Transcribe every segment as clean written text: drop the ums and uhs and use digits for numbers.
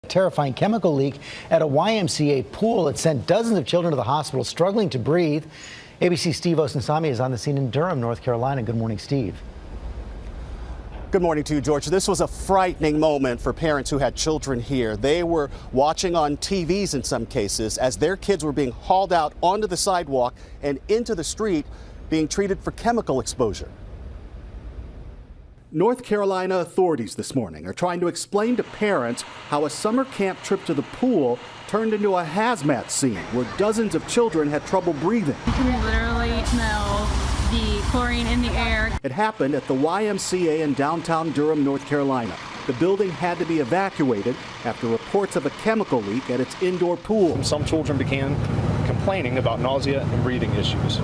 Terrifying chemical leak at a YMCA pool. It sent dozens of children to the hospital struggling to breathe. ABC's Steve Osunsami is on the scene in Durham, North Carolina. Good morning, Steve. Good morning to you, George. This was a frightening moment for parents who had children here. They were watching on TVs in some cases as their kids were being hauled out onto the sidewalk and into the street being treated for chemical exposure. North Carolina authorities this morning are trying to explain to parents how a summer camp trip to the pool turned into a hazmat scene where dozens of children had trouble breathing. You can literally smell the chlorine in the air. It happened at the YMCA in downtown Durham, North Carolina. The building had to be evacuated after reports of a chemical leak at its indoor pool. Some children began complaining about nausea and breathing issues.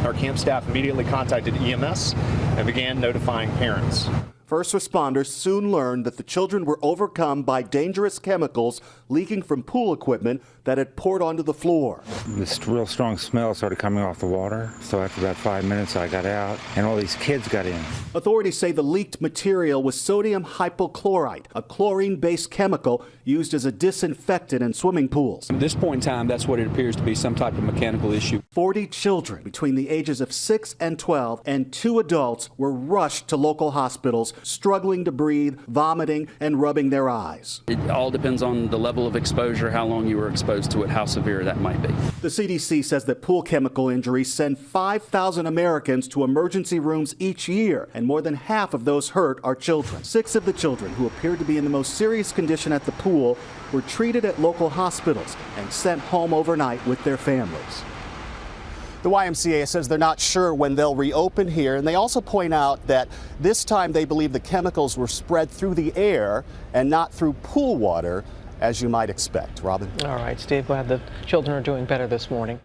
Our camp staff immediately contacted EMS and began notifying parents. First responders soon learned that the children were overcome by dangerous chemicals leaking from pool equipment that had poured onto the floor. This real strong smell started coming off the water, so after about 5 minutes I got out and all these kids got in. Authorities say the leaked material was sodium hypochlorite, a chlorine-based chemical used as a disinfectant in swimming pools. At this point in time, that's what it appears to be, some type of mechanical issue. 40 children between the ages of 6 and 12 and 2 adults were rushed to local hospitals, struggling to breathe, vomiting, and rubbing their eyes. It all depends on the level of exposure, how long you were exposed to it, how severe that might be. The CDC says that pool chemical injuries send 5,000 Americans to emergency rooms each year, and more than half of those hurt are children. 6 of the children who appeared to be in the most serious condition at the pool were treated at local hospitals and sent home overnight with their families. The YMCA says they're not sure when they'll reopen here, and they also point out that this time they believe the chemicals were spread through the air and not through pool water, as you might expect. Robin? All right, Steve, glad the children are doing better this morning.